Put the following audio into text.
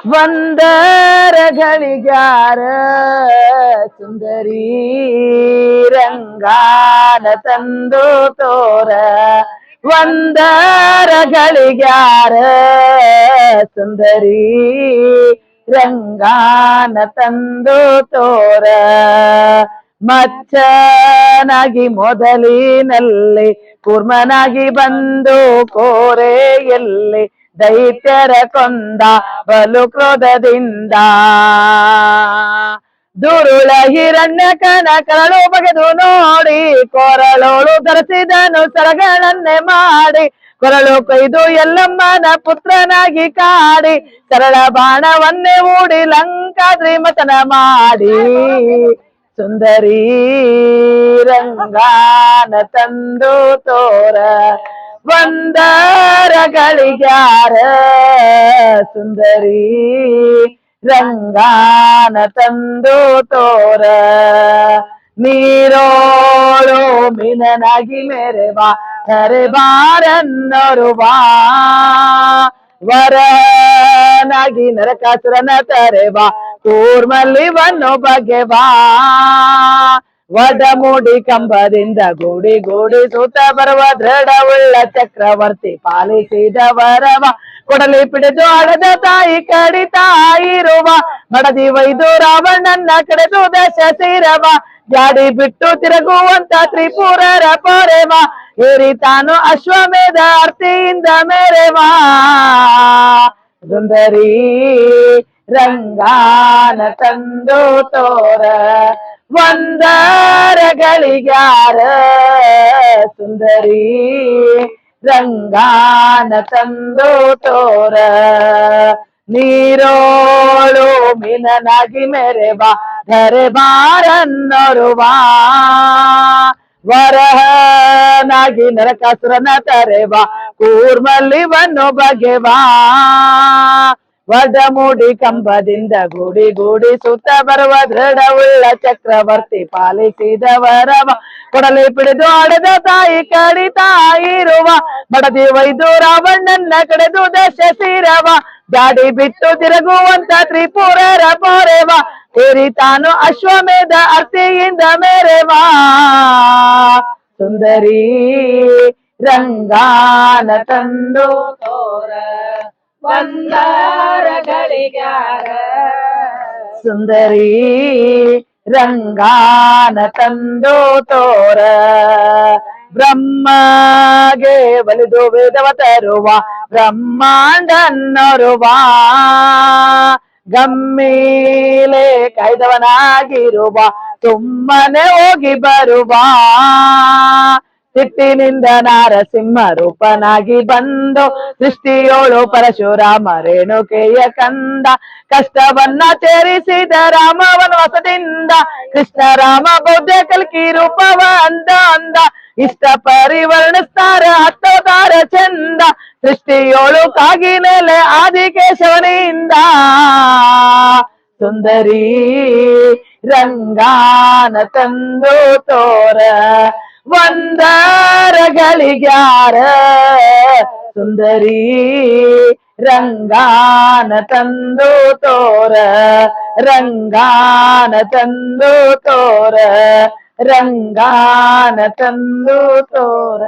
ಒಂದರ ಗಳಿಗ್ಯಾರ ಸುಂದರಿ ರಂಗಾನ ತಂದು ತೋರ ಒಂದರ ಗಳಿಗ್ಯಾರ ಸುಂದರಿ ರಂಗಾನ ತಂದು ತೋರ ಮಚ್ಚನಾಗಿ ಮೊದಲಿನಲ್ಲಿ ಕೂರ್ಮನಾಗಿ ಬಂದು ಕೋರೆಯಲ್ಲಿ ದೈತ್ಯರ ಕೊಂದ ಬಲು ಕ್ರೋಧದಿಂದ ದುರುಳ ಹಿರಣ್ಯಕನ ಕರಳು ಬಗೆದು ನೋಡಿ ಕೊರಳೋಳು ಧರಿಸಿದನು ಸರಗಳನ್ನೇ ಮಾಡಿ ಕೊರಳು ಕೊಯ್ದು ಎಲ್ಲಮ್ಮನ ಪುತ್ರನಾಗಿ ಕಾಡಿ ಸರಳ ಬಾಣವನ್ನೇ ಹೂಡಿ ಲಂಕಾದ್ರಿ ಮತನ ಮಾಡಿ ಸುಂದರಿ ರಂಗಾನ ತಂದು ತೋರ ಒಂದರ ಗಳಿಗ್ಯಾರ ಸುಂದರಿ ರಂಗಾನ ತಂದು ತೋರ ನೀರೋಳು ಮೀನನಾಗಿ ಮೆರೆವಾ ಬಾರನ್ನೋರುವಾ ವರನಾಗಿ ನರಕಾಸುರನ ತರೆವಾ ಕೂರ್ಮಲ್ಲಿ ಬನ್ನು ಬಗೆವಾ ವಡಮೂಡಿ ಕಂಬದಿಂದ ಗೂಡಿ ಗೂಡಿ ಸೂತ ಬರುವ ದೃಢವುಳ್ಳ ಚಕ್ರವರ್ತಿ ಪಾಲಿಸಿದವರವ ಕೊಡಲಿ ಪಿಡಿದು ಅಳದ ತಾಯಿ ಕಡಿತಾ ಇರುವ ಮಡದಿ ವೈದು ರಾವಣನ್ನ ಕಡೆದು ದಶ ಸೇರವ ಜಾಡಿ ಬಿಟ್ಟು ತಿರುಗುವಂತ ತ್ರಿಪುರರ ಪೊರೆವ ಏರಿ ತಾನು ಅಶ್ವಮೇಧ ಅರ್ತಿಯಿಂದ ಮೆರೆವಾ ಸುಂದರಿ ರಂಗಾನ ತಂದು ತೋರ ಒಂದರ ಗಳಿಗ್ಯಾರ ಸುಂದರಿ ರಂಗಾನ ತಂದು ತೋರ ನೀರೋಳು ಮೀನನಾಗಿ ಮೆರೆವಾ ಬಾರನ್ನೋರುವಾ ವರಹನಾಗಿ ನರಕಾಸುರನ ತರೆವಾ ಕೂರ್ಮಲ್ಲಿ ಬನ್ನು ಬಗೆವಾ ವಡಮೂಡಿ ಕಂಬದಿಂದ ಗೂಡಿ ಗೂಡಿ ಸುತ್ತ ಬರುವ ದೃಢವುಳ್ಳ ಚಕ್ರವರ್ತಿ ಪಾಲಿಸಿದವರವ ಕೊಡಲಿ ಪಿಡಿದು ಆಡದ ತಾಯಿ ಕಡಿತಾ ಇರುವ ಮಡದಿ ವೈದು ರಾವಣನ್ನ ಕಡೆದು ದಶ ಸೀರವ ಜಾಡಿ ಬಿಟ್ಟು ತಿರುಗುವಂತ ತ್ರಿಪುರರ ಪೊರೆವ ಏರಿ ತಾನು ಅಶ್ವಮೇಧ ಅರ್ತಿಯಿಂದ ಮೆರೆವಾ ಸುಂದರಿ ರಂಗಾನ ತಂದು ತೋರ ಒಂದರ ಗಳಿಗ್ಯಾರ ಸುಂದರಿ ರಂಗಾನ ತಂದು ತೋರ ಬ್ರಹ್ಮಗೆ ಬಲಿದು ವೇದವ ತರುವ ಬ್ರಹ್ಮಾಂಡನ್ನೋರುವ ಗಮ್ಮಿಲೆ ಕಾಯ್ದವನಾಗಿರುವ ಸುಮ್ಮನೆ ಹೋಗಿ ಬರುವ ಸಿಟ್ಟಿನಿಂದ ನಾರಸಿಂಹ ರೂಪನಾಗಿ ಬಂದು ಸೃಷ್ಟಿಯೋಳು ಪರಶುರಾಮ ರೇಣುಕೆಯ ಕಂದ ಕಷ್ಟವನ್ನ ತೀರಿಸಿದ ರಾಮ ವನವಾಸದಿಂದ ಕೃಷ್ಣ ರಾಮ ಬೌದ್ಧ ಕಲ್ಕಿ ರೂಪವ ಅಂದ ಇಷ್ಟ ಪರಿವರ್ಣಿಸ್ತಾರ ಹತ್ತೋದಾರ ಚಂದ ಸೃಷ್ಟಿಯೋಳು ಕಾಗಿನೆಲೆ ಆದಿಕೇಶವನಿಂದ ಸುಂದರಿ ರಂಗಾನ ತಂದು ತೋರ ಒಂದರ ಗಳಿಗ್ಯಾರ ಸುಂದರಿ ರಂಗಾನ ತಂದು ತೋರ ರಂಗಾನ ತಂದು ತೋರ ರಂಗಾನ ತಂದು ತೋರ